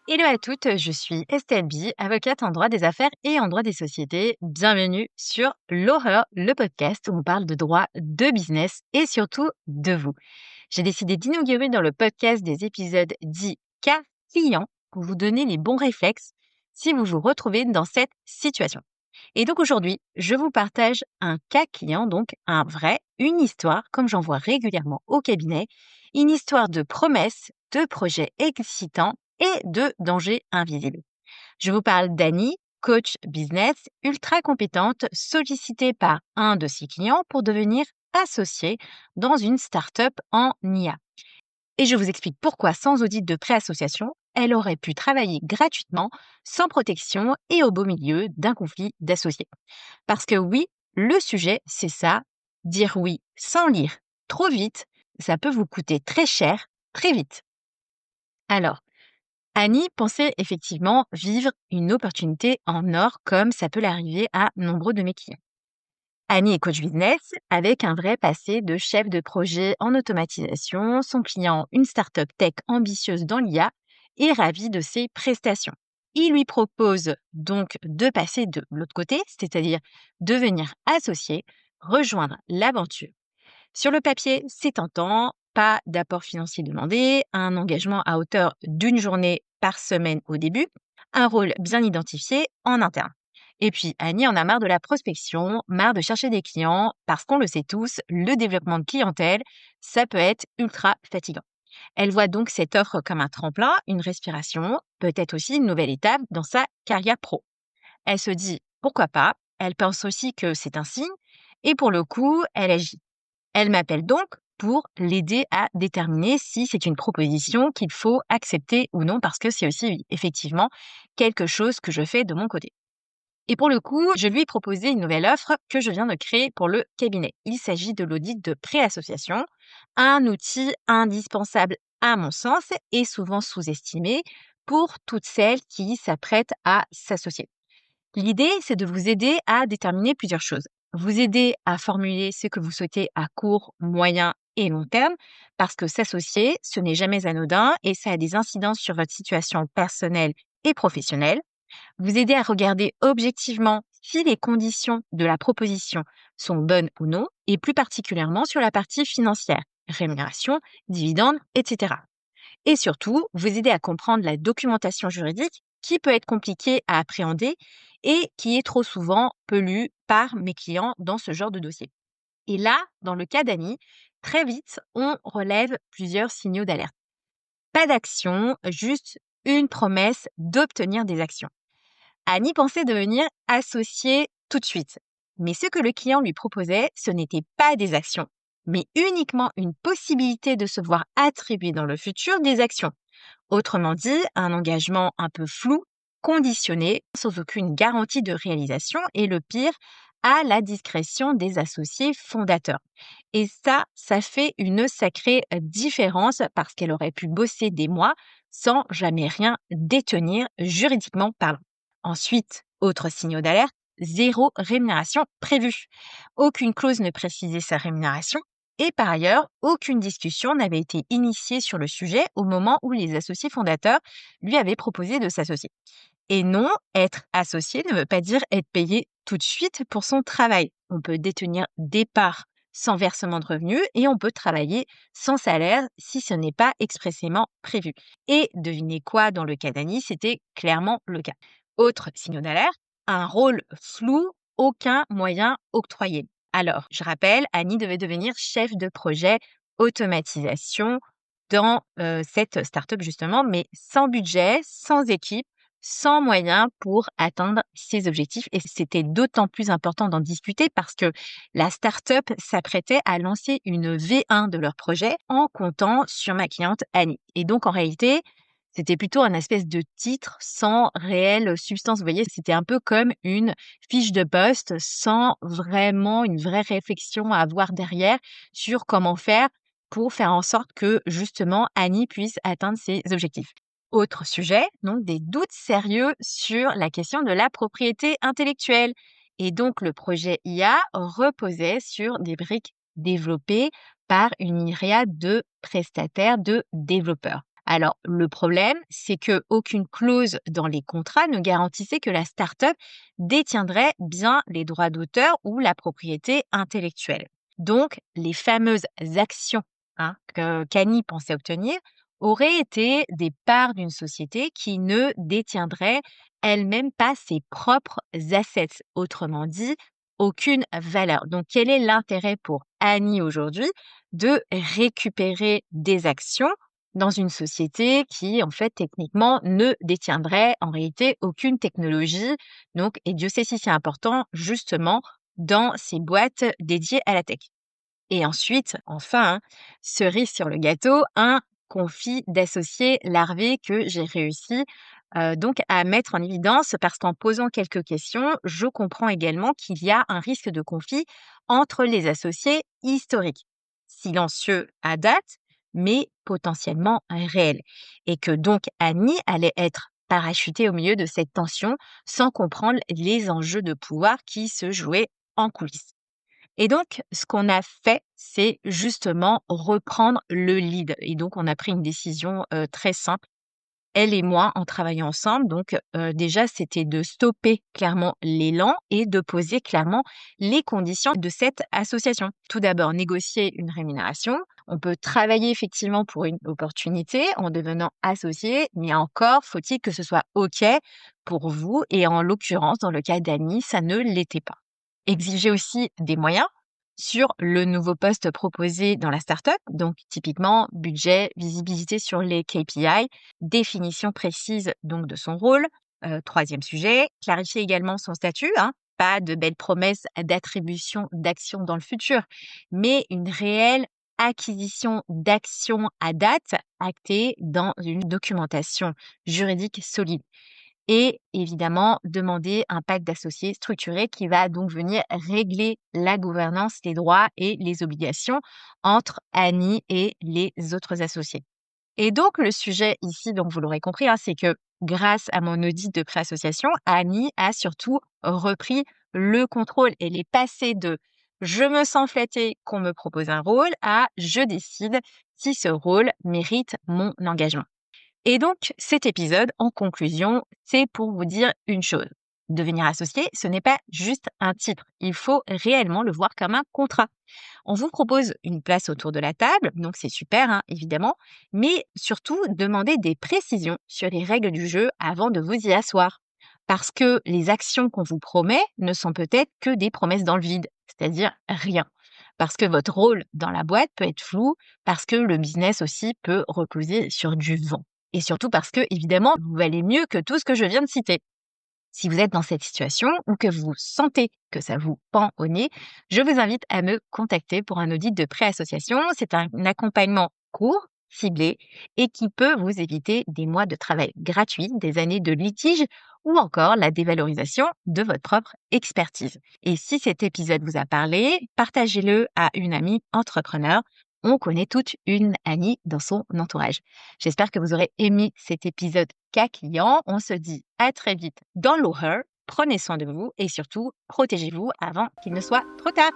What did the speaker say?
Hello à toutes, je suis Estelle B, avocate en droit des affaires et en droit des sociétés. Bienvenue sur l'Horreur, le podcast où on parle de droit, de business et surtout de vous. J'ai décidé d'inaugurer dans le podcast des épisodes dits cas clients pour vous donner les bons réflexes si vous vous retrouvez dans cette situation. Et donc aujourd'hui, je vous partage un cas client, donc un vrai, une histoire, comme j'en vois régulièrement au cabinet, une histoire de promesses, de projets excitants et de dangers invisibles. Je vous parle d'Annie, coach business, ultra compétente, sollicitée par un de ses clients pour devenir associée dans une start-up en IA. Et je vous explique pourquoi, sans audit de préassociation, elle aurait pu travailler gratuitement, sans protection et au beau milieu d'un conflit d'associés. Parce que oui, le sujet, c'est ça, dire oui sans lire trop vite, ça peut vous coûter très cher, très vite. Alors, Annie pensait effectivement vivre une opportunité en or comme ça peut l'arriver à nombreux de mes clients. Annie est coach business avec un vrai passé de chef de projet en automatisation, son client une start-up tech ambitieuse dans l'IA et ravie de ses prestations. Il lui propose donc de passer de l'autre côté, c'est-à-dire devenir associé, rejoindre l'aventure. Sur le papier, c'est tentant, pas d'apport financier demandé, un engagement à hauteur d'une journée par semaine au début, un rôle bien identifié en interne. Et puis, Annie en a marre de la prospection, marre de chercher des clients, parce qu'on le sait tous, le développement de clientèle, ça peut être ultra fatigant. Elle voit donc cette offre comme un tremplin, une respiration, peut-être aussi une nouvelle étape dans sa carrière pro. Elle se dit, pourquoi pas, elle pense aussi que c'est un signe, et pour le coup, elle agit. Elle m'appelle donc pour l'aider à déterminer si c'est une proposition qu'il faut accepter ou non, parce que c'est aussi effectivement quelque chose que je fais de mon côté. Et pour le coup, je lui ai proposé une nouvelle offre que je viens de créer pour le cabinet. Il s'agit de l'audit de préassociation, un outil indispensable à mon sens et souvent sous-estimé pour toutes celles qui s'apprêtent à s'associer. L'idée, c'est de vous aider à déterminer plusieurs choses. Vous aider à formuler ce que vous souhaitez à court, moyen et long terme, parce que s'associer, ce n'est jamais anodin et ça a des incidences sur votre situation personnelle et professionnelle. Vous aider à regarder objectivement si les conditions de la proposition sont bonnes ou non, et plus particulièrement sur la partie financière, rémunération, dividendes, etc. Et surtout, vous aider à comprendre la documentation juridique qui peut être compliquée à appréhender et qui est trop souvent peu lue par mes clients dans ce genre de dossier. Et là, dans le cas d'Annie, très vite, on relève plusieurs signaux d'alerte. Pas d'action, juste une promesse d'obtenir des actions. Annie pensait devenir associée tout de suite. Mais ce que le client lui proposait, ce n'était pas des actions, mais uniquement une possibilité de se voir attribuer dans le futur des actions. Autrement dit, un engagement un peu flou, conditionné, sans aucune garantie de réalisation et le pire, à la discrétion des associés fondateurs. Et ça fait une sacrée différence parce qu'elle aurait pu bosser des mois sans jamais rien détenir juridiquement parlant. Ensuite, autre signaux d'alerte, zéro rémunération prévue. Aucune clause ne précisait sa rémunération et par ailleurs, aucune discussion n'avait été initiée sur le sujet au moment où les associés fondateurs lui avaient proposé de s'associer. Et non, être associé ne veut pas dire être payé tout de suite pour son travail. On peut détenir des parts sans versement de revenus et on peut travailler sans salaire si ce n'est pas expressément prévu. Et devinez quoi, dans le cas d'Annie, c'était clairement le cas. Autre signal d'alerte, un rôle flou, aucun moyen octroyé. Alors, je rappelle, Annie devait devenir chef de projet automatisation dans cette start-up justement, mais sans budget, sans équipe, sans moyens pour atteindre ses objectifs. Et c'était d'autant plus important d'en discuter parce que la start-up s'apprêtait à lancer une V1 de leur projet en comptant sur ma cliente Annie. Et donc, en réalité, c'était plutôt un espèce de titre sans réelle substance. Vous voyez, c'était un peu comme une fiche de poste sans vraiment une vraie réflexion à avoir derrière sur comment faire pour faire en sorte que justement Annie puisse atteindre ses objectifs. Autre sujet, donc des doutes sérieux sur la question de la propriété intellectuelle. Et donc le projet IA reposait sur des briques développées par une myriade de prestataires, de développeurs. Alors, le problème, c'est que aucune clause dans les contrats ne garantissait que la start-up détiendrait bien les droits d'auteur ou la propriété intellectuelle. Donc, les fameuses actions que qu'Annie pensait obtenir auraient été des parts d'une société qui ne détiendrait elle-même pas ses propres assets. Autrement dit, aucune valeur. Donc, quel est l'intérêt pour Annie aujourd'hui de récupérer des actions dans une société qui, en fait, techniquement, ne détiendrait en réalité aucune technologie. Donc, et Dieu sait si c'est important, justement, dans ces boîtes dédiées à la tech. Et ensuite, enfin, cerise sur le gâteau, un conflit d'associés larvés que j'ai réussi donc à mettre en évidence parce qu'en posant quelques questions, je comprends également qu'il y a un risque de conflit entre les associés historiques, silencieux à date, mais potentiellement réels. Et que donc Annie allait être parachutée au milieu de cette tension sans comprendre les enjeux de pouvoir qui se jouaient en coulisses. Et donc, ce qu'on a fait, c'est justement reprendre le lead. Et donc, on a pris une décision très simple, elle et moi, en travaillant ensemble. Donc, déjà, c'était de stopper clairement l'élan et de poser clairement les conditions de cette association. Tout d'abord, négocier une rémunération. On peut travailler effectivement pour une opportunité en devenant associé, mais encore faut-il que ce soit OK pour vous. Et en l'occurrence, dans le cas d'Annie, ça ne l'était pas. Exiger aussi des moyens sur le nouveau poste proposé dans la startup, donc typiquement budget, visibilité sur les KPI, définition précise donc de son rôle. 3e sujet, clarifier également son statut, pas de belles promesses d'attribution d'actions dans le futur, mais une réelle acquisition d'actions à date actée dans une documentation juridique solide. Et évidemment, demander un pacte d'associés structuré qui va donc venir régler la gouvernance, les droits et les obligations entre Annie et les autres associés. Et donc, le sujet ici, donc vous l'aurez compris, c'est que grâce à mon audit de pré-association, Annie a surtout repris le contrôle. Elle est passée de je me sens flattée qu'on me propose un rôle à je décide si ce rôle mérite mon engagement. Et donc, cet épisode, en conclusion, c'est pour vous dire une chose. Devenir associé, ce n'est pas juste un titre. Il faut réellement le voir comme un contrat. On vous propose une place autour de la table, donc c'est super, évidemment, mais surtout, demandez des précisions sur les règles du jeu avant de vous y asseoir. Parce que les actions qu'on vous promet ne sont peut-être que des promesses dans le vide, c'est-à-dire rien. Parce que votre rôle dans la boîte peut être flou, parce que le business aussi peut reposer sur du vent. Et surtout parce que, évidemment, vous valez mieux que tout ce que je viens de citer. Si vous êtes dans cette situation ou que vous sentez que ça vous pend au nez, je vous invite à me contacter pour un audit de pré-association. C'est un accompagnement court, ciblé et qui peut vous éviter des mois de travail gratuit, des années de litige ou encore la dévalorisation de votre propre expertise. Et si cet épisode vous a parlé, partagez-le à une amie entrepreneur. On connaît toute une Annie dans son entourage. J'espère que vous aurez aimé cet épisode cas client. On se dit à très vite dans l'Oher. Prenez soin de vous et surtout, protégez-vous avant qu'il ne soit trop tard.